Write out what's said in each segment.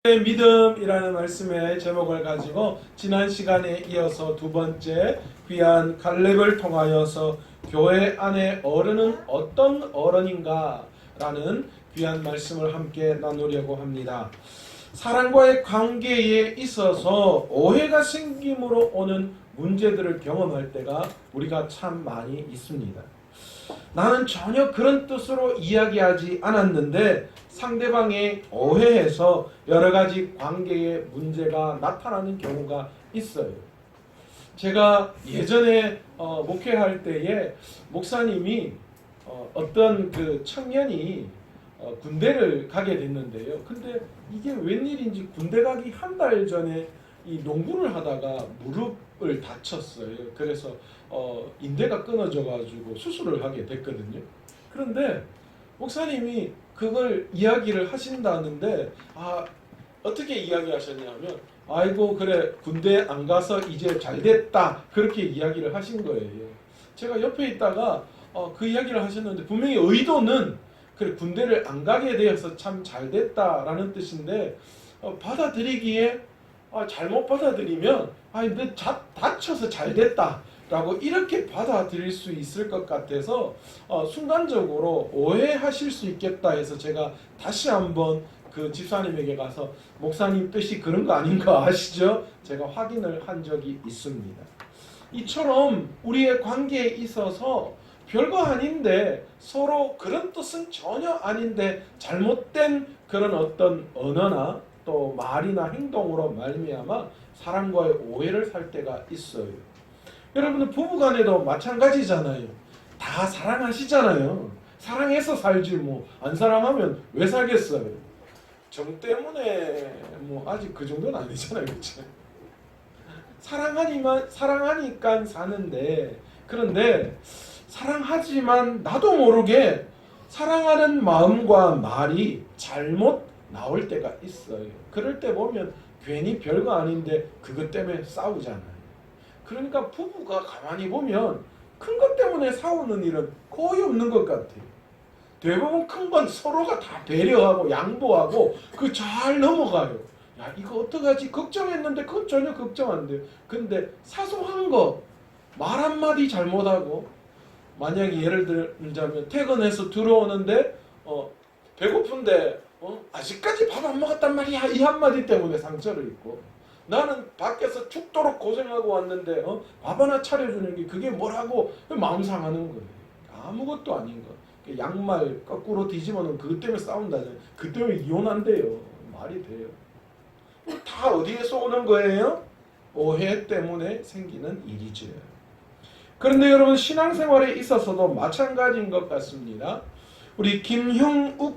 믿음이라는 말씀의 제목을 가지고 지난 시간에 이어서 두 번째 귀한 갈렙을 통하여서 교회 안에 어른은 어떤 어른인가 라는 귀한 말씀을 함께 나누려고 합니다. 사람과의 관계에 있어서 오해가 생김으로 오는 문제들을 경험할 때가 우리가 참 많이 있습니다. 나는 전혀 그런 뜻으로 이야기하지 않았는데 상대방이 오해해서 여러 가지 관계에 문제가 나타나는 경우가 있어요. 제가 예전에 목회할 때에 목사님이 어떤 그 청년이 군대를 가게 됐는데요. 근데 이게 웬일인지 군대 가기 한 달 전에 이 농구를 하다가 무릎을 다쳤어요. 그래서 인대가 끊어져 가지고 수술을 하게 됐거든요. 그런데 목사님이 그걸 이야기를 하신다는데 어떻게 이야기하셨냐면 아이고 그래 군대 안 가서 이제 잘 됐다 그렇게 이야기를 하신 거예요. 제가 옆에 있다가 그 이야기를 하셨는데 분명히 의도는 그래 군대를 안 가게 되어서 참 잘 됐다라는 뜻인데 받아들이기에 잘못 받아들이면 근데 다쳐서 잘 됐다 라고 이렇게 받아들일 수 있을 것 같아서 순간적으로 오해하실 수 있겠다 해서 제가 다시 한번 그 집사님에게 가서 목사님 뜻이 그런 거 아닌가 아시죠? 제가 확인을 한 적이 있습니다. 이처럼 우리의 관계에 있어서 별거 아닌데 서로 그런 뜻은 전혀 아닌데 잘못된 그런 어떤 언어나 또 말이나 행동으로 말미암아 사람과의 오해를 살 때가 있어요. 여러분은 부부간에도 마찬가지잖아요. 다 사랑하시잖아요. 사랑해서 살지 뭐 안 사랑하면 왜 살겠어요? 정 때문에 뭐 아직 그 정도는 아니잖아요, 그렇죠? 사랑하니까 사는데 그런데 사랑하지만 나도 모르게 사랑하는 마음과 말이 잘못 나올 때가 있어요. 그럴 때 보면 괜히 별거 아닌데 그것 때문에 싸우잖아요. 그러니까 부부가 가만히 보면 큰 것 때문에 싸우는 일은 거의 없는 것 같아요. 대부분 큰 건 서로가 다 배려하고 양보하고 그 잘 넘어가요. 야 이거 어떡하지 걱정했는데 그건 전혀 걱정 안 돼요. 근데 사소한 거 말 한마디 잘못하고 만약에 예를 들자면 퇴근해서 들어오는데 배고픈데 아직까지 밥 안 먹었단 말이야 이 한마디 때문에 상처를 입고 나는 밖에서 죽도록 고생하고 왔는데 밥 하나 차려주는 게 그게 뭐라고 마음 상하는 거예요. 아무것도 아닌 거. 양말 거꾸로 뒤집어놓으면 그것 때문에 싸운다잖아요. 그 때문에 이혼한대요. 말이 돼요. 다 어디에서 오는 거예요? 오해 때문에 생기는 일이죠. 그런데 여러분 신앙생활에 있어서도 마찬가지인 것 같습니다. 우리 김형익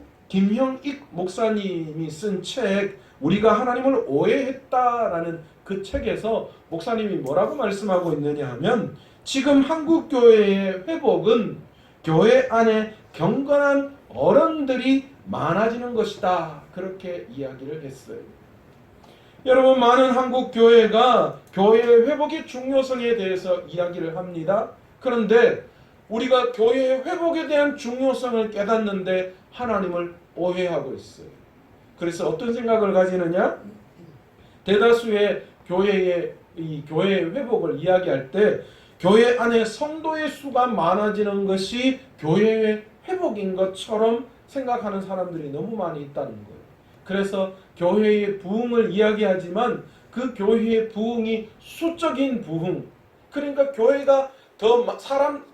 목사님이 쓴 책 우리가 하나님을 오해했다라는 그 책에서 목사님이 뭐라고 말씀하고 있느냐 하면 지금 한국 교회의 회복은 교회 안에 경건한 어른들이 많아지는 것이다 그렇게 이야기를 했어요. 여러분 많은 한국 교회가 교회의 회복의 중요성에 대해서 이야기를 합니다. 그런데 우리가 교회의 회복에 대한 중요성을 깨닫는데 하나님을 오해하고 있어요. 그래서 어떤 생각을 가지느냐? 대다수의 교회의 회복을 이야기할 때 교회 안에 성도의 수가 많아지는 것이 교회의 회복인 것처럼 생각하는 사람들이 너무 많이 있다는 거예요. 그래서 교회의 부흥을 이야기하지만 그 교회의 부흥이 수적인 부흥, 그러니까 교회가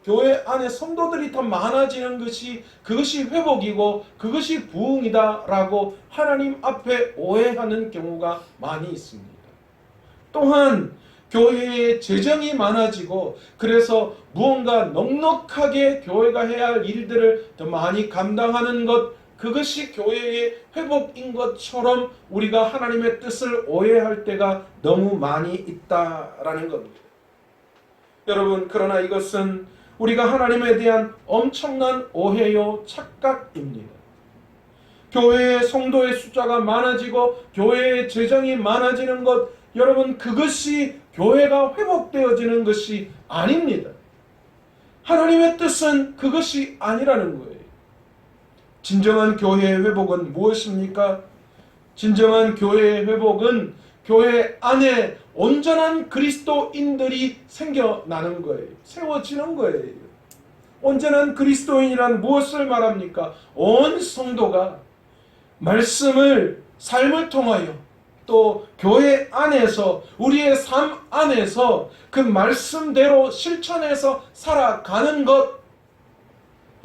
교회 안에 성도들이 더 많아지는 것이 그것이 회복이고 그것이 부흥이다라고 하나님 앞에 오해하는 경우가 많이 있습니다. 또한 교회의 재정이 많아지고 그래서 무언가 넉넉하게 교회가 해야 할 일들을 더 많이 감당하는 것 그것이 교회의 회복인 것처럼 우리가 하나님의 뜻을 오해할 때가 너무 많이 있다라는 겁니다. 여러분 그러나 이것은 우리가 하나님에 대한 엄청난 오해요 착각입니다. 교회의 성도의 숫자가 많아지고 교회의 재정이 많아지는 것 여러분 그것이 교회가 회복되어지는 것이 아닙니다. 하나님의 뜻은 그것이 아니라는 거예요. 진정한 교회의 회복은 무엇입니까? 진정한 교회의 회복은 교회 안에 온전한 그리스도인들이 생겨나는 거예요. 세워지는 거예요. 온전한 그리스도인이란 무엇을 말합니까? 온 성도가 말씀을 삶을 통하여 또 교회 안에서 우리의 삶 안에서 그 말씀대로 실천해서 살아가는 것,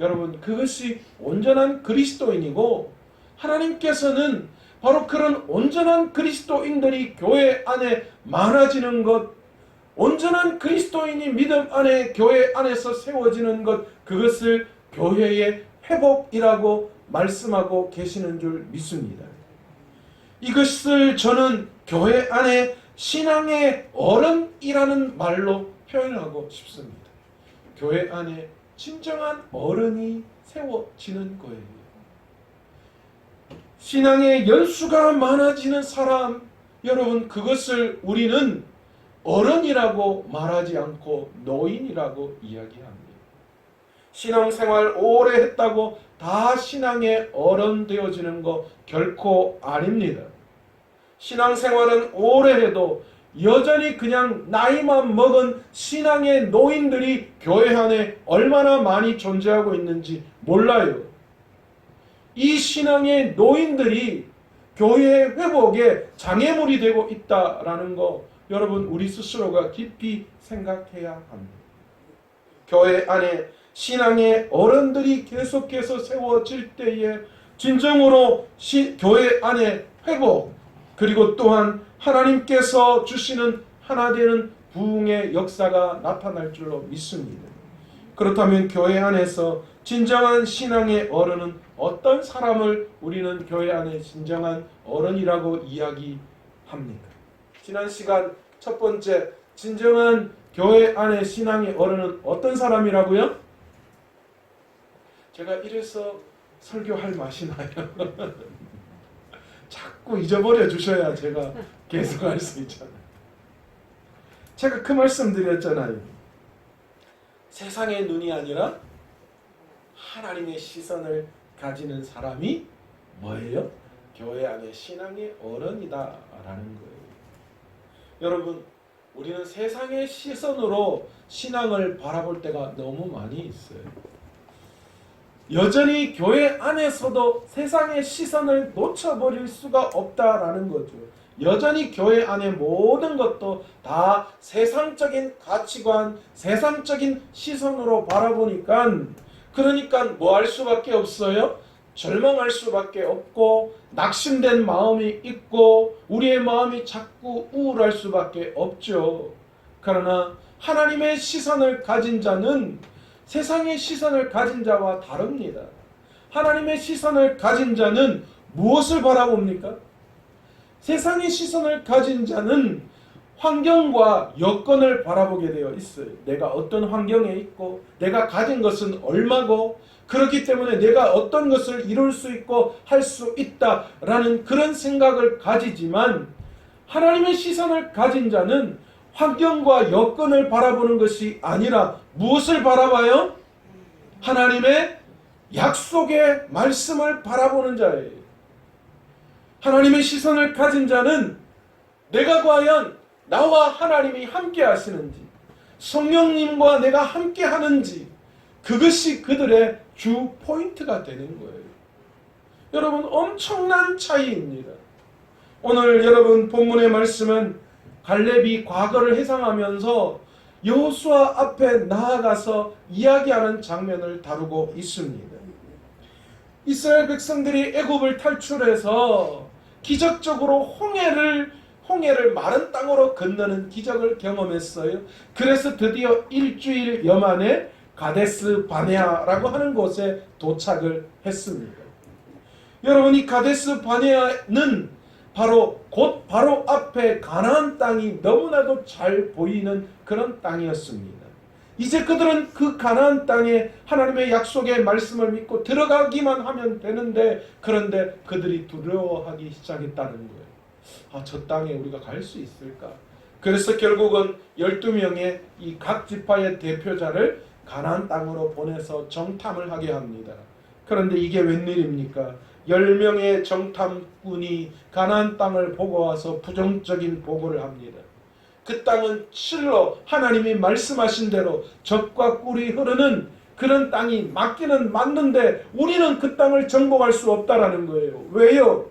여러분 그것이 온전한 그리스도인이고, 하나님께서는 바로 그런 온전한 그리스도인들이 교회 안에 많아지는 것, 온전한 그리스도인이 믿음 안에 교회 안에서 세워지는 것, 그것을 교회의 회복이라고 말씀하고 계시는 줄 믿습니다. 이것을 저는 교회 안에 신앙의 어른이라는 말로 표현하고 싶습니다. 교회 안에 진정한 어른이 세워지는 거예요. 신앙의 연수가 많아지는 사람, 여러분 그것을 우리는 어른이라고 말하지 않고 노인이라고 이야기합니다. 신앙생활 오래 했다고 다 신앙의 어른 되어지는 거 결코 아닙니다. 신앙생활은 오래 해도 여전히 그냥 나이만 먹은 신앙의 노인들이 교회 안에 얼마나 많이 존재하고 있는지 몰라요. 이 신앙의 노인들이 교회의 회복에 장애물이 되고 있다라는 거, 여러분 우리 스스로가 깊이 생각해야 합니다. 교회 안에 신앙의 어른들이 계속해서 세워질 때에 진정으로 교회 안에 회복, 그리고 또한 하나님께서 주시는 하나 되는 부흥의 역사가 나타날 줄로 믿습니다. 그렇다면 교회 안에서 진정한 신앙의 어른은 어떤 사람을 우리는 교회 안에 진정한 어른이라고 이야기합니까? 지난 시간 첫 번째, 진정한 교회 안에 신앙의 어른은 어떤 사람이라고요? 제가 이래서 설교할 맛이 나요. 자꾸 잊어버려 주셔야 제가 계속할 수 있잖아요. 제가 그 말씀 드렸잖아요. 세상의 눈이 아니라 하나님의 시선을 가지는 사람이 뭐예요? 교회 안에 신앙의 어른이다라는 거예요. 여러분, 우리는 세상의 시선으로 신앙을 바라볼 때가 너무 많이 있어요. 여전히 교회 안에서도 세상의 시선을 놓쳐버릴 수가 없다라는 거죠. 여전히 교회 안에 모든 것도 다 세상적인 가치관, 세상적인 시선으로 바라보니까, 그러니까 뭐 할 수밖에 없어요? 절망할 수밖에 없고, 낙심된 마음이 있고, 우리의 마음이 자꾸 우울할 수밖에 없죠. 그러나 하나님의 시선을 가진 자는 세상의 시선을 가진 자와 다릅니다. 하나님의 시선을 가진 자는 무엇을 바라봅니까? 세상의 시선을 가진 자는 환경과 여건을 바라보게 되어 있어요. 내가 어떤 환경에 있고, 내가 가진 것은 얼마고, 그렇기 때문에 내가 어떤 것을 이룰 수 있고 할 수 있다라는 그런 생각을 가지지만, 하나님의 시선을 가진 자는 환경과 여건을 바라보는 것이 아니라 무엇을 바라봐요? 하나님의 약속의 말씀을 바라보는 자예요. 하나님의 시선을 가진 자는 내가 과연 나와 하나님이 함께 하시는지, 성령님과 내가 함께 하는지, 그것이 그들의 주 포인트가 되는 거예요. 여러분, 엄청난 차이입니다. 오늘 여러분 본문의 말씀은 갈렙이 과거를 회상하면서 여호수아 앞에 나아가서 이야기하는 장면을 다루고 있습니다. 이스라엘 백성들이 애굽을 탈출해서 기적적으로 홍해를 마른 땅으로 건너는 기적을 경험했어요. 그래서 드디어 일주일 여만에 가데스 바네아라고 하는 곳에 도착을 했습니다. 여러분, 이 가데스 바네아는 바로 앞에 가나안 땅이 너무나도 잘 보이는 그런 땅이었습니다. 이제 그들은 그 가나안 땅에 하나님의 약속의 말씀을 믿고 들어가기만 하면 되는데, 그런데 그들이 두려워하기 시작했다는 거예요. 저 땅에 우리가 갈 수 있을까? 그래서 결국은 12명의 이 각 지파의 대표자를 가나안 땅으로 보내서 정탐을 하게 합니다. 그런데 이게 웬일입니까? 10명의 정탐꾼이 가나안 땅을 보고 와서 부정적인 보고를 합니다. 그 땅은 실로 하나님이 말씀하신 대로 젖과 꿀이 흐르는 그런 땅이 맞기는 맞는데 우리는 그 땅을 정복할 수 없다라는 거예요. 왜요?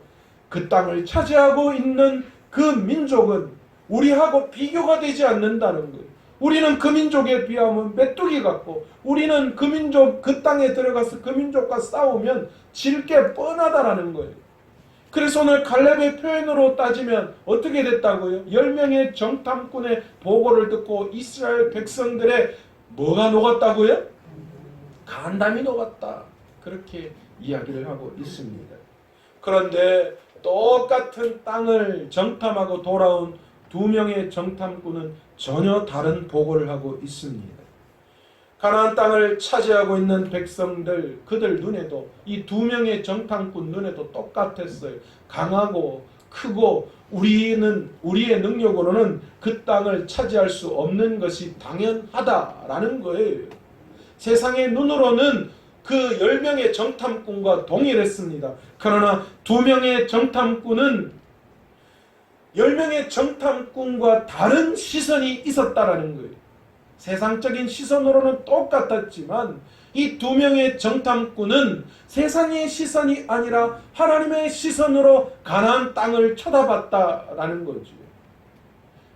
그 땅을 차지하고 있는 그 민족은 우리하고 비교가 되지 않는다는 거예요. 우리는 그 민족에 비하면 메뚜기 같고 우리는 그 민족, 그 땅에 들어가서 그 민족과 싸우면 질 게 뻔하다라는 거예요. 그래서 오늘 갈렙의 표현으로 따지면 어떻게 됐다고요? 10명의 정탐꾼의 보고를 듣고 이스라엘 백성들의 뭐가 녹았다고요? 간담이 녹았다. 그렇게 이야기를 하고 있습니다. 그런데 똑같은 땅을 정탐하고 돌아온 2명의 정탐꾼은 전혀 다른 보고를 하고 있습니다. 가나안 땅을 차지하고 있는 백성들, 그들 눈에도 이 2명의 정탐꾼 눈에도 똑같았어요. 강하고 크고 우리의 능력으로는 그 땅을 차지할 수 없는 것이 당연하다라는 거예요. 세상의 눈으로는 그 10명의 정탐꾼과 동일했습니다. 그러나 2명의 정탐꾼은 10명의 정탐꾼과 다른 시선이 있었다라는 거예요. 세상적인 시선으로는 똑같았지만 이 2명의 정탐꾼은 세상의 시선이 아니라 하나님의 시선으로 가나안 땅을 쳐다봤다라는 거죠.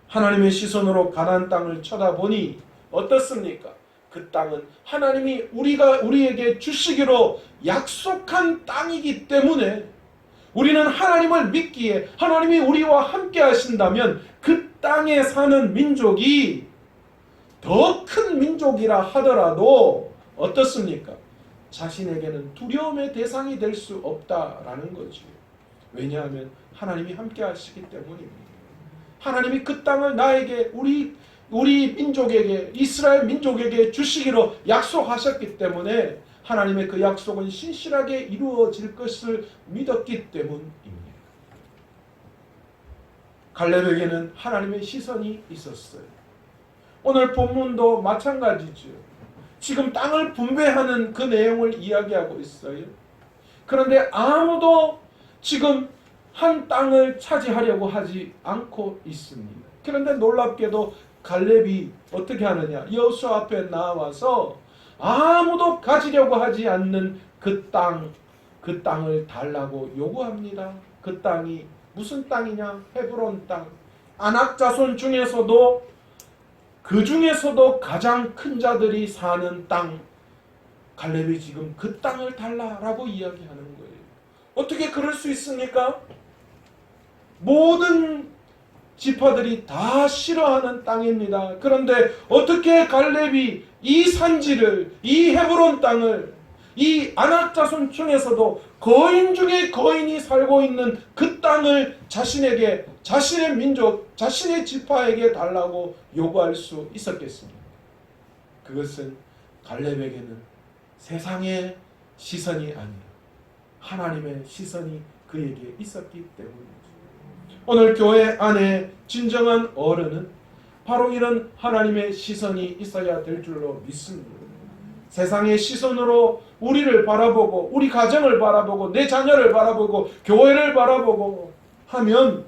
하나님의 시선으로 가나안 땅을 쳐다보니 어떻습니까? 그 땅은 하나님이 우리에게 주시기로 약속한 땅이기 때문에 우리는 하나님을 믿기에 하나님이 우리와 함께 하신다면 그 땅에 사는 민족이 더 큰 민족이라 하더라도 어떻습니까? 자신에게는 두려움의 대상이 될 수 없다라는 거죠. 왜냐하면 하나님이 함께 하시기 때문입니다. 하나님이 그 땅을 나에게 우리 민족에게 이스라엘 민족에게 주시기로 약속하셨기 때문에 하나님의 그 약속은 신실하게 이루어질 것을 믿었기 때문입니다. 갈렙에게는 하나님의 시선이 있었어요. 오늘 본문도 마찬가지죠. 지금 땅을 분배하는 그 내용을 이야기하고 있어요. 그런데 아무도 지금 한 땅을 차지하려고 하지 않고 있습니다. 그런데 놀랍게도 갈렙이 어떻게 하느냐? 여호수아 앞에 나와서 아무도 가지려고 하지 않는 그 땅을 달라고 요구합니다. 그 땅이 무슨 땅이냐? 헤브론 땅. 아낙 자손 중에서도 그 중에서도 가장 큰 자들이 사는 땅. 갈렙이 지금 그 땅을 달라라고 이야기하는 거예요. 어떻게 그럴 수 있습니까? 모든 지파들이 다 싫어하는 땅입니다. 그런데 어떻게 갈렙이 이 산지를, 이 헤브론 땅을, 이 아낙 자손 중에서도 거인 중에 거인이 살고 있는 그 땅을 자신에게, 자신의 민족, 자신의 지파에게 달라고 요구할 수 있었겠습니까? 그것은 갈렙에게는 세상의 시선이 아니라 하나님의 시선이 그에게 있었기 때문입니다. 오늘 교회 안에 진정한 어른은 바로 이런 하나님의 시선이 있어야 될 줄로 믿습니다. 세상의 시선으로 우리를 바라보고 우리 가정을 바라보고 내 자녀를 바라보고 교회를 바라보고 하면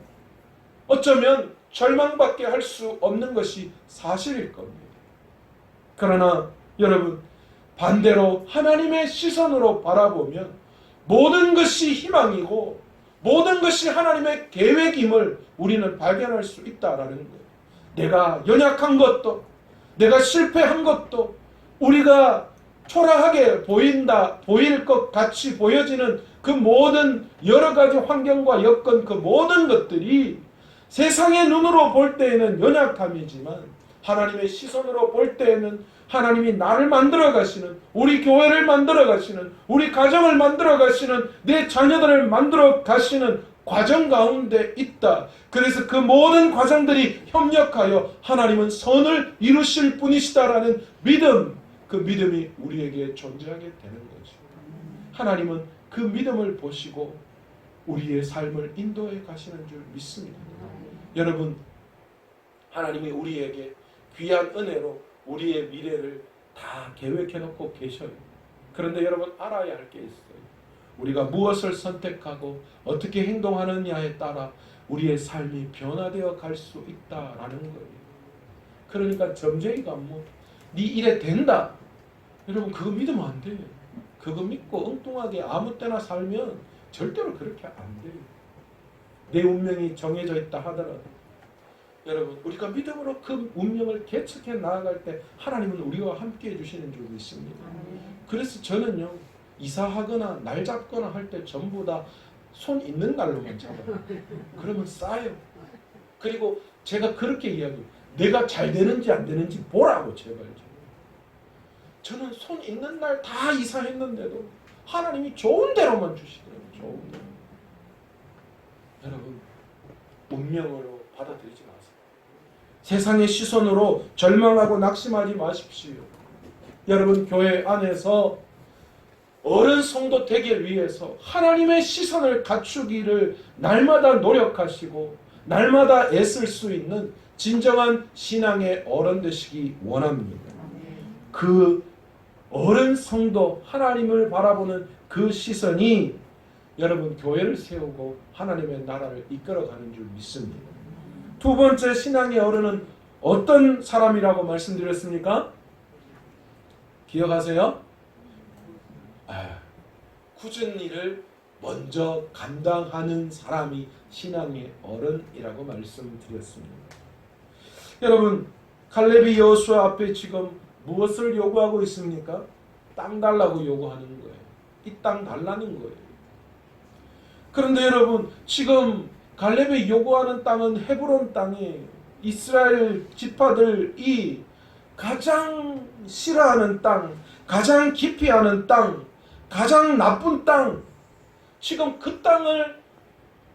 어쩌면 절망밖에 할 수 없는 것이 사실일 겁니다. 그러나 여러분, 반대로 하나님의 시선으로 바라보면 모든 것이 희망이고 모든 것이 하나님의 계획임을 우리는 발견할 수 있다라는 거예요. 내가 연약한 것도, 내가 실패한 것도, 우리가 초라하게 보일 것 같이 보여지는 그 모든 여러 가지 환경과 여건, 그 모든 것들이 세상의 눈으로 볼 때에는 연약함이지만 하나님의 시선으로 볼 때에는 하나님이 나를 만들어 가시는, 우리 교회를 만들어 가시는, 우리 가정을 만들어 가시는, 내 자녀들을 만들어 가시는 과정 가운데 있다. 그래서 그 모든 과정들이 협력하여 하나님은 선을 이루실 분이시다라는 믿음, 그 믿음이 우리에게 존재하게 되는 거죠. 하나님은 그 믿음을 보시고 우리의 삶을 인도해 가시는 줄 믿습니다. 여러분, 하나님이 우리에게 귀한 은혜로 우리의 미래를 다 계획해 놓고 계셔요. 그런데 여러분, 알아야 할 게 있어요. 우리가 무엇을 선택하고 어떻게 행동하느냐에 따라 우리의 삶이 변화되어 갈 수 있다라는 거예요. 그러니까 점쟁이가 네 일에 된다. 여러분 그거 믿으면 안 돼요. 그거 믿고 엉뚱하게 아무 때나 살면 절대로 그렇게 안 돼요. 내 운명이 정해져 있다 하더라도 여러분 우리가 믿음으로 그 운명을 개척해 나아갈 때 하나님은 우리와 함께 해주시는 줄 믿습니다. 그래서 저는요 이사하거나 날 잡거나 할 때 전부 다 손 있는 날로만 잡아요. 그러면 싸요. 그리고 제가 그렇게 이야기해요. 내가 잘 되는지 안 되는지 보라고 제발. 저는 손 있는 날 다 이사했는데도 하나님이 좋은 대로만 주시더라고요. 좋은 대로. 여러분 운명으로 받아들이지 마세요. 세상의 시선으로 절망하고 낙심하지 마십시오. 여러분 교회 안에서 어른 성도 되기 위해서 하나님의 시선을 갖추기를 날마다 노력하시고 날마다 애쓸 수 있는 진정한 신앙의 어른 되시기 원합니다. 그 어른 성도 하나님을 바라보는 그 시선이 여러분 교회를 세우고 하나님의 나라를 이끌어가는 줄 믿습니다. 두 번째 신앙의 어른은 어떤 사람이라고 말씀드렸습니까? 기억하세요? 굳은 일을 먼저 감당하는 사람이 신앙의 어른이라고 말씀드렸습니다. 여러분 칼렙이 여호수아 앞에 지금 무엇을 요구하고 있습니까? 땅 달라고 요구하는 거예요. 이 땅 달라는 거예요. 그런데 여러분 지금 갈렙이 요구하는 땅은 헤브론 땅이에요. 이스라엘 지파들이 가장 싫어하는 땅, 가장 기피하는 땅, 가장 나쁜 땅. 지금 그 땅을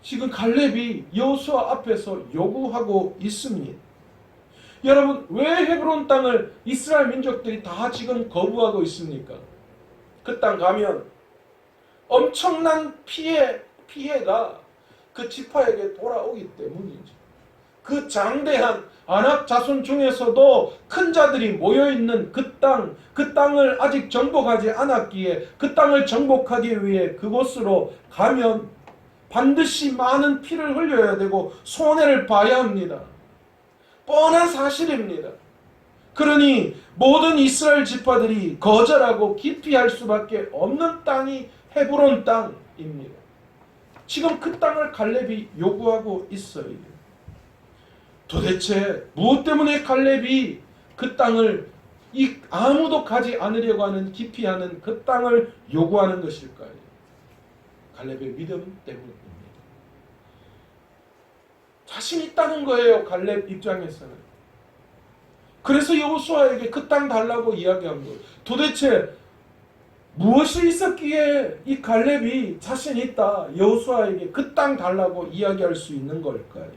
지금 갈렙이 여호수아 앞에서 요구하고 있습니다. 여러분 왜 헤브론 땅을 이스라엘 민족들이 다 지금 거부하고 있습니까? 그 땅 가면 엄청난 피해가 그 지파에게 돌아오기 때문이죠. 그 장대한 아낙 자손 중에서도 큰 자들이 모여있는 그 땅을 아직 정복하지 않았기에 그 땅을 정복하기 위해 그곳으로 가면 반드시 많은 피를 흘려야 되고 손해를 봐야 합니다. 뻔한 사실입니다. 그러니 모든 이스라엘 지파들이 거절하고 기피할 수밖에 없는 땅이 헤브론 땅입니다. 지금 그 땅을 갈렙이 요구하고 있어요. 도대체 무엇 때문에 갈렙이 그 땅을 아무도 가지 않으려고 하는 기피하는 그 땅을 요구하는 것일까요? 갈렙의 믿음 때문입니다. 자신 있다는 거예요. 갈렙 입장에서는. 그래서 여호수아에게 그 땅 달라고 이야기한 거예요. 도대체 무엇이 있었기에 이 갈렙이 자신 있다 여호수아에게 그 땅 달라고 이야기할 수 있는 걸까요?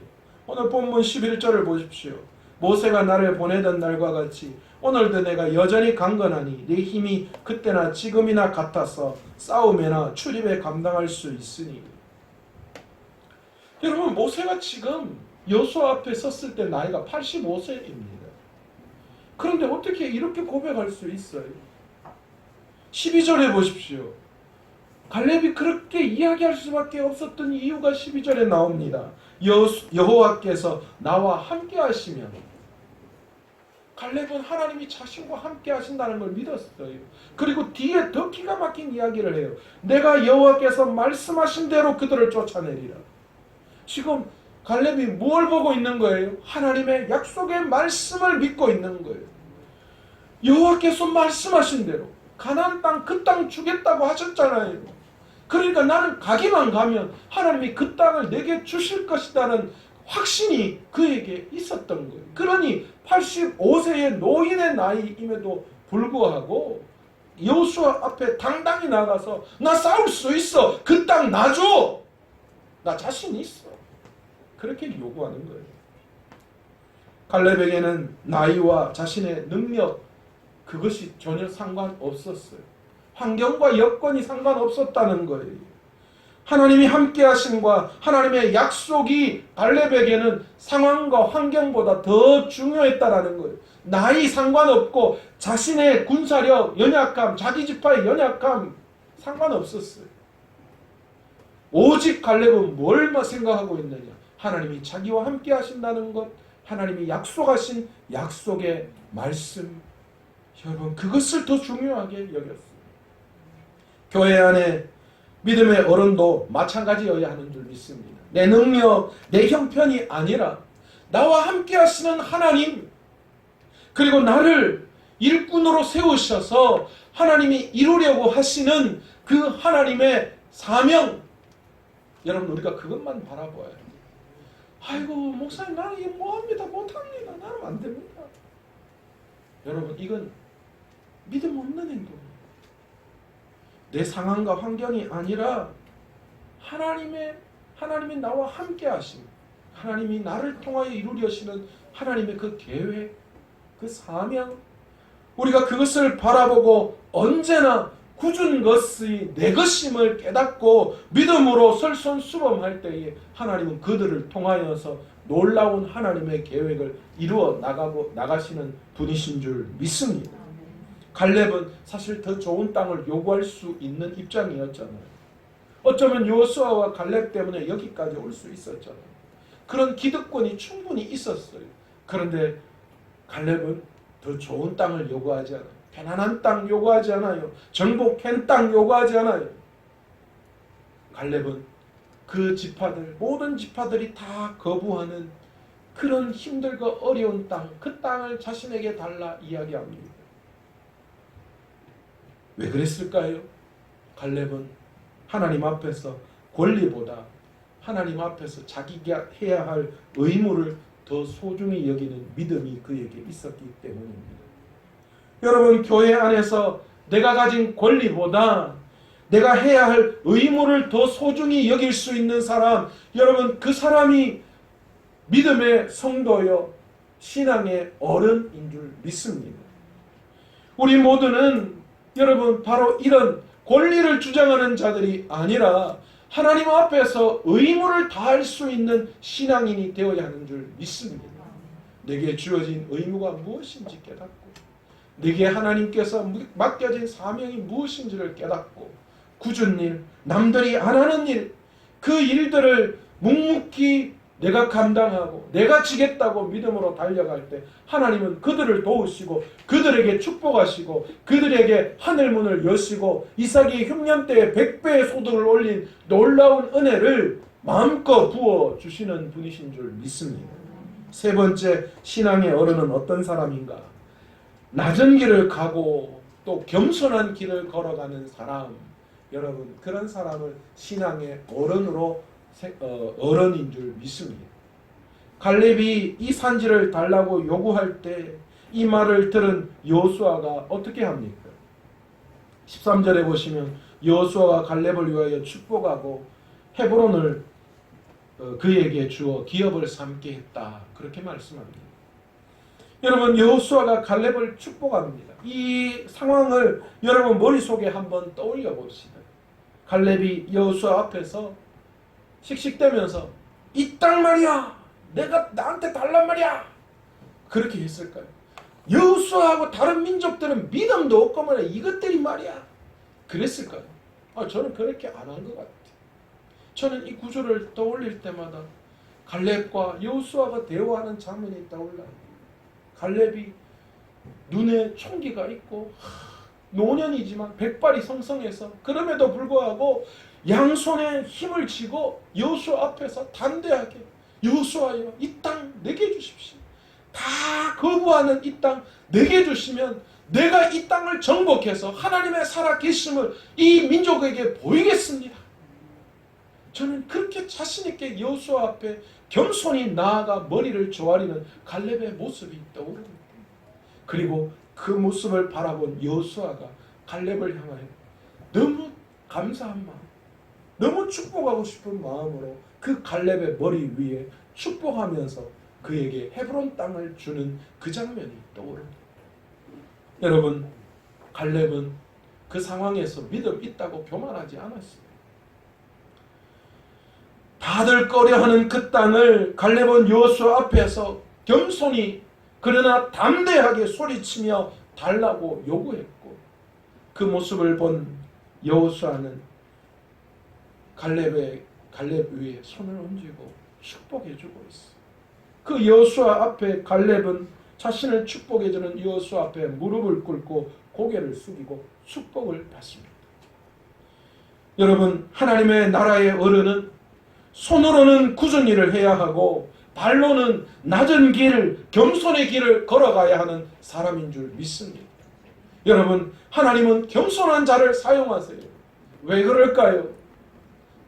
오늘 본문 11절을 보십시오. 모세가 나를 보내던 날과 같이 오늘도 내가 여전히 강건하니 내 힘이 그때나 지금이나 같아서 싸움에나 출입에 감당할 수 있으니. 여러분 모세가 지금 여호수아 앞에 섰을 때 나이가 85세입니다. 그런데 어떻게 이렇게 고백할 수 있어요? 12절에 보십시오. 갈렙이 그렇게 이야기할 수밖에 없었던 이유가 12절에 나옵니다. 여호와께서 나와 함께 하시면. 갈렙은 하나님이 자신과 함께 하신다는 걸 믿었어요. 그리고 뒤에 더 기가 막힌 이야기를 해요. 내가 여호와께서 말씀하신 대로 그들을 쫓아내리라. 지금 갈렙이 뭘 보고 있는 거예요? 하나님의 약속의 말씀을 믿고 있는 거예요. 여호와께서 말씀하신 대로 가나안 땅 그 땅 주겠다고 하셨잖아요. 그러니까 나는 가기만 가면 하나님이 그 땅을 내게 주실 것이라는 확신이 그에게 있었던 거예요. 그러니 85세의 노인의 나이임에도 불구하고 여호수아 앞에 당당히 나가서 나 싸울 수 있어. 그 땅 놔줘. 나 자신 있어. 그렇게 요구하는 거예요. 갈렙에게는 나이와 자신의 능력 그것이 전혀 상관없었어요. 환경과 여건이 상관없었다는 거예요. 하나님이 함께 하심과 하나님의 약속이 갈렙에게는 상황과 환경보다 더 중요했다라는 거예요. 나이 상관없고 자신의 군사력, 연약함, 자기 지파의 연약함 상관없었어요. 오직 갈렙은 뭘 생각하고 있느냐? 하나님이 자기와 함께 하신다는 것, 하나님이 약속하신 약속의 말씀, 여러분 그것을 더 중요하게 여겼어요. 교회 안에 믿음의 어른도 마찬가지여야 하는 줄 믿습니다. 내 능력, 내 형편이 아니라 나와 함께 하시는 하나님, 그리고 나를 일꾼으로 세우셔서 하나님이 이루려고 하시는 그 하나님의 사명, 여러분 우리가 그것만 바라보아야 돼요. 아이고 목사님 나는 이거 뭐합니다. 못합니다. 나는 안 됩니다. 여러분 이건 믿음 없는 행동이에요. 내 상황과 환경이 아니라 하나님이 나와 함께 하심, 하나님이 나를 통하여 이루려시는 하나님의 그 계획, 그 사명, 우리가 그것을 바라보고 언제나 굳은 것이 내 것임을 깨닫고 믿음으로 설선수범할 때에 하나님은 그들을 통하여서 놀라운 하나님의 계획을 이루어 나가시는 분이신 줄 믿습니다. 갈렙은 사실 더 좋은 땅을 요구할 수 있는 입장이었잖아요. 어쩌면 여호수아와 갈렙 때문에 여기까지 올 수 있었잖아요. 그런 기득권이 충분히 있었어요. 그런데 갈렙은 더 좋은 땅을 요구하지 않아요. 편안한 땅 요구하지 않아요. 정복한 땅 요구하지 않아요. 갈렙은 그 지파들, 모든 지파들이 다 거부하는 그런 힘들고 어려운 땅, 그 땅을 자신에게 달라 이야기합니다. 왜 그랬을까요? 갈렙은 하나님 앞에서 권리보다 하나님 앞에서 자기가 해야 할 의무를 더 소중히 여기는 믿음이 그에게 있었기 때문입니다. 여러분 교회 안에서 내가 가진 권리보다 내가 해야 할 의무를 더 소중히 여길 수 있는 사람, 여러분 그 사람이 믿음의 성도요 신앙의 어른인 줄 믿습니다. 우리 모두는 여러분 바로 이런 권리를 주장하는 자들이 아니라 하나님 앞에서 의무를 다할 수 있는 신앙인이 되어야 하는 줄 믿습니다. 내게 주어진 의무가 무엇인지 깨닫고 내게 하나님께서 맡겨진 사명이 무엇인지를 깨닫고 굳은 일, 남들이 안 하는 일, 그 일들을 묵묵히 내가 감당하고 내가 지겠다고 믿음으로 달려갈 때 하나님은 그들을 도우시고 그들에게 축복하시고 그들에게 하늘문을 여시고 이삭이 흉년 때에 100배의 소득을 올린 놀라운 은혜를 마음껏 부어주시는 분이신 줄 믿습니다. 세 번째 신앙의 어른은 어떤 사람인가? 낮은 길을 가고 또 겸손한 길을 걸어가는 사람, 여러분 그런 사람을 신앙의 어른으로 어른인 줄 믿습니다. 갈렙이 이 산지를 달라고 요구할 때 이 말을 들은 여호수아가 어떻게 합니까? 13절에 보시면 여호수아가 갈렙을 위하여 축복하고 헤브론을 그에게 주어 기업을 삼게 했다. 그렇게 말씀합니다. 여러분 여호수아가 갈렙을 축복합니다. 이 상황을 여러분 머릿속에 한번 떠올려 봅시다. 갈렙이 여호수아 앞에서 씩씩대면서 이 땅 말이야 내가 나한테 달란 말이야 그렇게 했을까요? 여호수아하고 다른 민족들은 믿음도 없고 말이야 이것들이 말이야 그랬을까요? 저는 그렇게 안 한 것 같아요. 저는 이 구절을 떠올릴 때마다 갈렙과 여호수아가 대화하는 장면이 떠올라요. 갈렙이 눈에 총기가 있고 노년이지만 백발이 성성해서 그럼에도 불구하고 양손에 힘을 쥐고 여호수아 앞에서 담대하게 여호수아여 이 땅 내게 주십시오. 다 거부하는 이 땅 내게 주시면 내가 이 땅을 정복해서 하나님의 살아계심을 이 민족에게 보이겠습니다. 저는 그렇게 자신있게 여호수아 앞에 겸손히 나아가 머리를 조아리는 갈렙의 모습이 떠오릅니다. 그리고 그 모습을 바라본 여호수아가 갈렙을 향하여 너무 감사한 마음, 너무 축복하고 싶은 마음으로 그 갈렙의 머리 위에 축복하면서 그에게 헤브론 땅을 주는 그 장면이 떠오릅니다. 여러분 갈렙은 그 상황에서 믿음 있다고 교만하지 않았습니다. 다들 꺼려하는 그 땅을 갈렙은 여호수아 앞에서 겸손히 그러나 담대하게 소리치며 달라고 요구했고 그 모습을 본 여호수아는 갈렙 위에 손을 얹고 축복해주고 있어. 그 여호수아 앞에 갈렙은 자신을 축복해주는 여호수아 앞에 무릎을 꿇고 고개를 숙이고 축복을 받습니다. 여러분, 하나님의 나라의 어른은 손으로는 굳은 일을 해야 하고 발로는 낮은 길, 겸손의 길을 걸어가야 하는 사람인 줄 믿습니다. 여러분, 하나님은 겸손한 자를 사용하세요. 왜 그럴까요?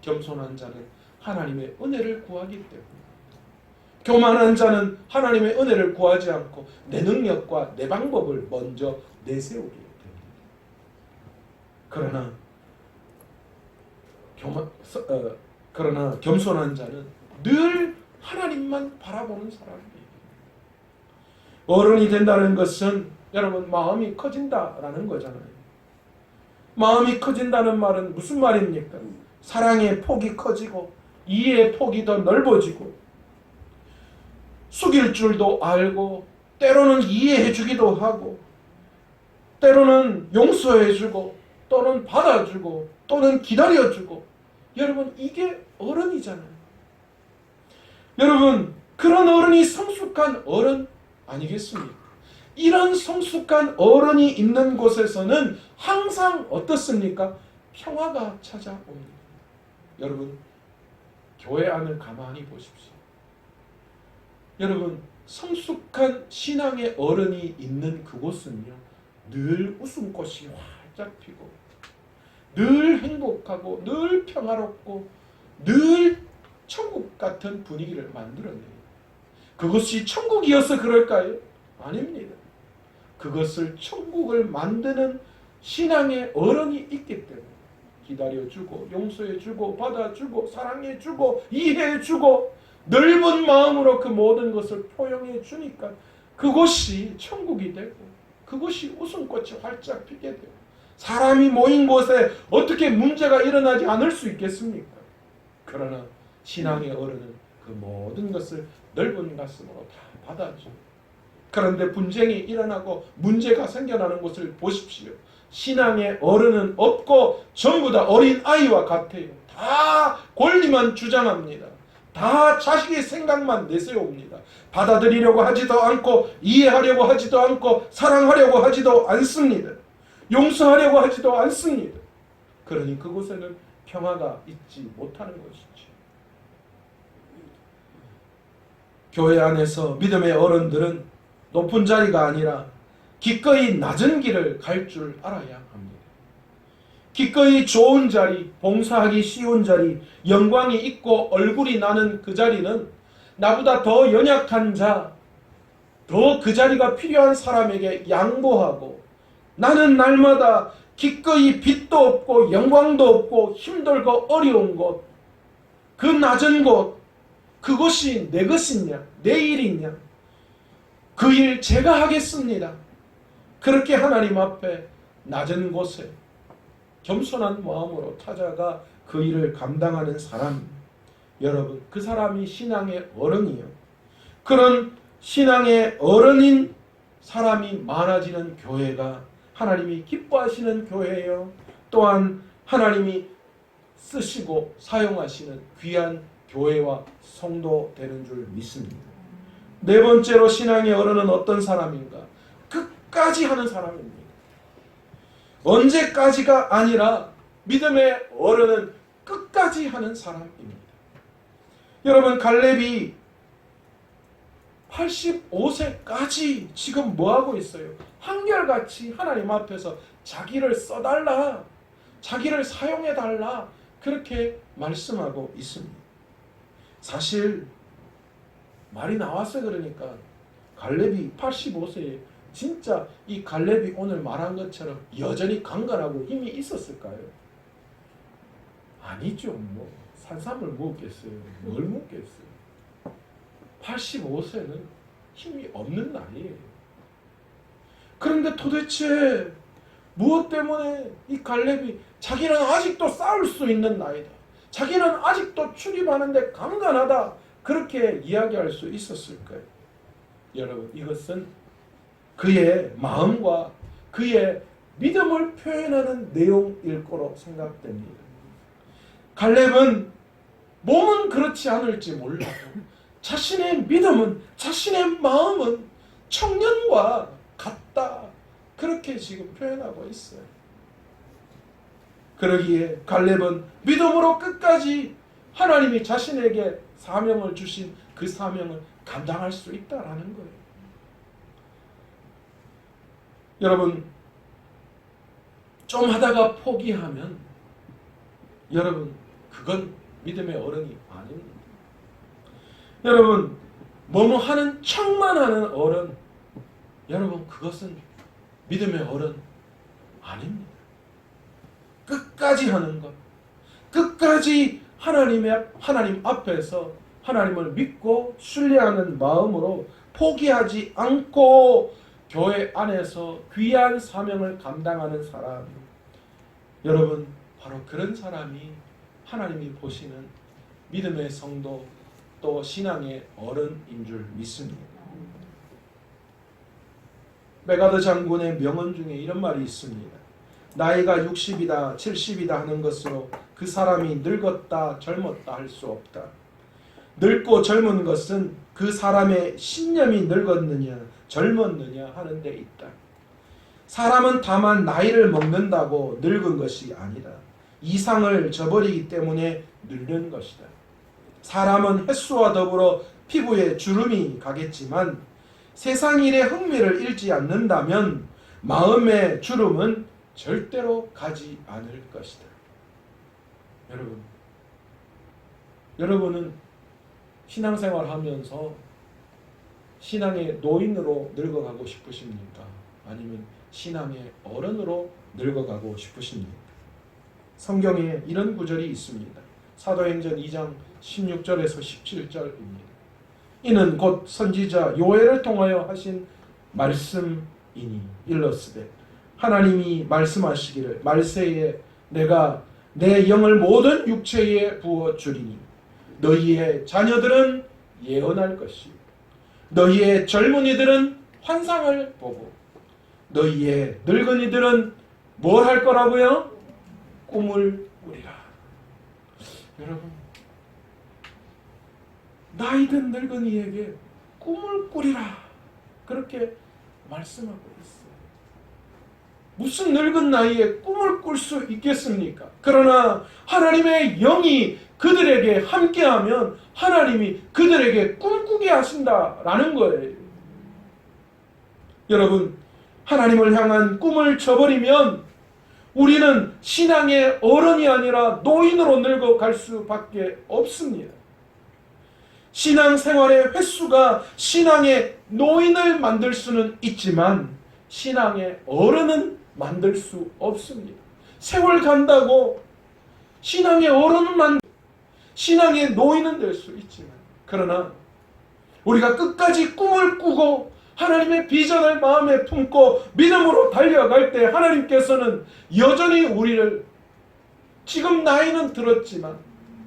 겸손한 자는 하나님의 은혜를 구하기 때문에. 교만한 자는 하나님의 은혜를 구하지 않고 내 능력과 내 방법을 먼저 내세우기 때문에. 그러나 겸손한 자는 늘 하나님만 바라보는 사람이에요. 어른이 된다는 것은 여러분 마음이 커진다라는 거잖아요. 마음이 커진다는 말은 무슨 말입니까? 사랑의 폭이 커지고 이해의 폭이 더 넓어지고 숙일 줄도 알고 때로는 이해해 주기도 하고 때로는 용서해 주고 또는 받아주고 또는 기다려 주고. 여러분, 이게 어른이잖아요. 여러분, 그런 어른이 성숙한 어른 아니겠습니까? 이런 성숙한 어른이 있는 곳에서는 항상 어떻습니까? 평화가 찾아옵니다. 여러분, 교회 안을 가만히 보십시오. 여러분, 성숙한 신앙의 어른이 있는 그곳은요, 늘 웃음꽃이 활짝 피고 늘 행복하고 늘 평화롭고 늘 천국 같은 분위기를 만들어내요. 그것이 천국이어서 그럴까요? 아닙니다. 그것을 천국을 만드는 신앙의 어른이 있기 때문에 기다려주고 용서해주고 받아주고 사랑해주고 이해해주고 넓은 마음으로 그 모든 것을 포용해 주니까 그것이 천국이 되고 그것이 웃음꽃이 활짝 피게 돼요. 사람이 모인 곳에 어떻게 문제가 일어나지 않을 수 있겠습니까? 그러나 신앙의 어른은 그 모든 것을 넓은 가슴으로 다 받아줘. 그런데 분쟁이 일어나고 문제가 생겨나는 것을 보십시오. 신앙의 어른은 없고 전부 다 어린 아이와 같아요. 다 권리만 주장합니다. 다 자식의 생각만 내세웁니다. 받아들이려고 하지도 않고 이해하려고 하지도 않고 사랑하려고 하지도 않습니다. 용서하려고 하지도 않습니다. 그러니 그곳에는 평화가 있지 못하는 것이죠. 교회 안에서 믿음의 어른들은 높은 자리가 아니라 기꺼이 낮은 길을 갈 줄 알아야 합니다. 기꺼이 좋은 자리, 봉사하기 쉬운 자리, 영광이 있고 얼굴이 나는 그 자리는 나보다 더 연약한 자, 더 그 자리가 필요한 사람에게 양보하고 나는 날마다 기꺼이 빚도 없고 영광도 없고 힘들고 어려운 곳, 그 낮은 곳, 그것이 내 것이냐, 내 일이냐, 그 일 제가 하겠습니다. 그렇게 하나님 앞에 낮은 곳에 겸손한 마음으로 찾아가 그 일을 감당하는 사람, 여러분, 그 사람이 신앙의 어른이요. 그런 신앙의 어른인 사람이 많아지는 교회가 하나님이 기뻐하시는 교회예요. 또한 하나님이 쓰시고 사용하시는 귀한 교회와 성도 되는 줄 믿습니다. 네 번째로 신앙의 어른은 어떤 사람인가? 끝까지 하는 사람입니다. 언제까지가 아니라 믿음의 어른은 끝까지 하는 사람입니다. 여러분, 갈렙이 85세까지 지금 뭐하고 있어요? 한결같이 하나님 앞에서 자기를 써달라, 자기를 사용해달라, 그렇게 말씀하고 있습니다. 사실 말이 나왔어. 그러니까 갈렙이 85세에 진짜 이 갈렙이 오늘 말한 것처럼 여전히 강건하고 힘이 있었을까요? 아니죠. 뭐 산삼을 먹겠어요. 뭘 먹겠어요? 85세는 힘이 없는 나이에요. 그런데 도대체 무엇 때문에 이 갈렙이 자기는 아직도 싸울 수 있는 나이다, 자기는 아직도 출입하는데 강건하다, 그렇게 이야기할 수 있었을까요? 여러분, 이것은 그의 마음과 그의 믿음을 표현하는 내용일 거로 생각됩니다. 갈렙은 몸은 그렇지 않을지 몰라도 자신의 믿음은, 자신의 마음은 청년과 같다. 그렇게 지금 표현하고 있어요. 그러기에 갈렙은 믿음으로 끝까지 하나님이 자신에게 사명을 주신 그 사명을 감당할 수 있다라는 거예요. 여러분, 좀 하다가 포기하면 여러분, 그건 믿음의 어른이 아닙니다. 여러분, 뭐뭐 하는 척만 하는 어른, 여러분, 그것은 믿음의 어른 아닙니다. 끝까지 하는 것, 끝까지 하나님 앞에서 하나님을 믿고 신뢰하는 마음으로 포기하지 않고 교회 안에서 귀한 사명을 감당하는 사람, 여러분, 바로 그런 사람이 하나님이 보시는 믿음의 성도, 또 신앙의 어른인 줄 믿습니다. 메가드 장군의 명언 중에 이런 말이 있습니다. 나이가 60이다 70이다 하는 것으로 그 사람이 늙었다 젊었다 할 수 없다. 늙고 젊은 것은 그 사람의 신념이 늙었느냐 젊었느냐 하는 데 있다. 사람은 다만 나이를 먹는다고 늙은 것이 아니다. 이상을 저버리기 때문에 늙는 것이다. 사람은 횟수와 더불어 피부에 주름이 가겠지만 세상 일에 흥미를 잃지 않는다면 마음의 주름은 절대로 가지 않을 것이다. 여러분은 신앙생활 하면서 신앙의 노인으로 늙어가고 싶으십니까? 아니면 신앙의 어른으로 늙어가고 싶으십니까? 성경에 이런 구절이 있습니다. 사도행전 2장 16절에서 17절입니다. 이는 곧 선지자 요엘을 통하여 하신 말씀이니 일러스되 하나님이 말씀하시기를 말세에 내가 내 영을 모든 육체에 부어 주리니 너희의 자녀들은 예언할 것이요 너희의 젊은이들은 환상을 보고 너희의 늙은이들은 뭘 할 거라고요? 꿈을 꾸리라. 여러분, 나이든 늙은이에게 꿈을 꾸리라 그렇게 말씀하고 있어요. 무슨 늙은 나이에 꿈을 꿀 수 있겠습니까? 그러나 하나님의 영이 그들에게 함께하면 하나님이 그들에게 꿈꾸게 하신다라는 거예요. 여러분, 하나님을 향한 꿈을 저버리면 우리는 신앙의 어른이 아니라 노인으로 늙어갈 수밖에 없습니다. 신앙생활의 횟수가 신앙의 노인을 만들 수는 있지만 신앙의 어른은 만들 수 없습니다. 세월 간다고 신앙의 어른은 신앙의 노인은 될 수 있지만 그러나 우리가 끝까지 꿈을 꾸고 하나님의 비전을 마음에 품고 믿음으로 달려갈 때 하나님께서는 여전히 우리를 지금 나이는 들었지만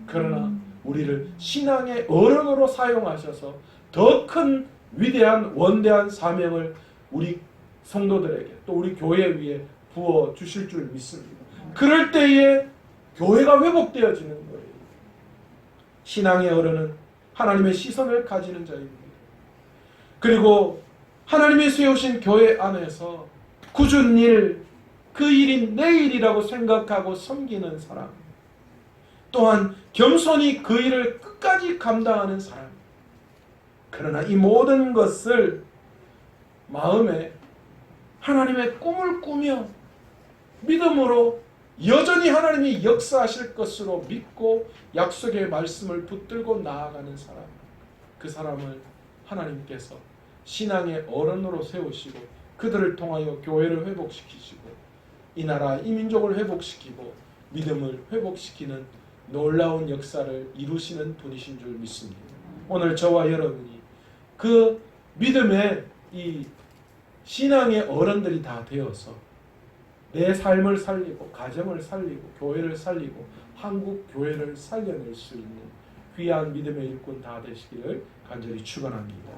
그러나 우리를 신앙의 어른으로 사용하셔서 더 큰 위대한 원대한 사명을 우리 성도들에게 또 우리 교회 위에 부어 주실 줄 믿습니다. 그럴 때에 교회가 회복되어지는 거예요. 신앙의 어른은 하나님의 시선을 가지는 자입니다. 그리고 하나님이 세우신 교회 안에서 굳은 일, 그 일이 내 일이라고 생각하고 섬기는 사람, 또한 겸손히 그 일을 끝까지 감당하는 사람. 그러나 이 모든 것을 마음에 하나님의 꿈을 꾸며 믿음으로 여전히 하나님이 역사하실 것으로 믿고 약속의 말씀을 붙들고 나아가는 사람, 그 사람을 하나님께서 신앙의 어른으로 세우시고 그들을 통하여 교회를 회복시키시고 이 나라 이 민족을 회복시키고 믿음을 회복시키는 놀라운 역사를 이루시는 분이신 줄 믿습니다. 오늘 저와 여러분이 그 믿음의 이 신앙의 어른들이 다 되어서 내 삶을 살리고 가정을 살리고 교회를 살리고 한국 교회를 살려낼 수 있는 귀한 믿음의 일꾼 다 되시기를 간절히 축원합니다.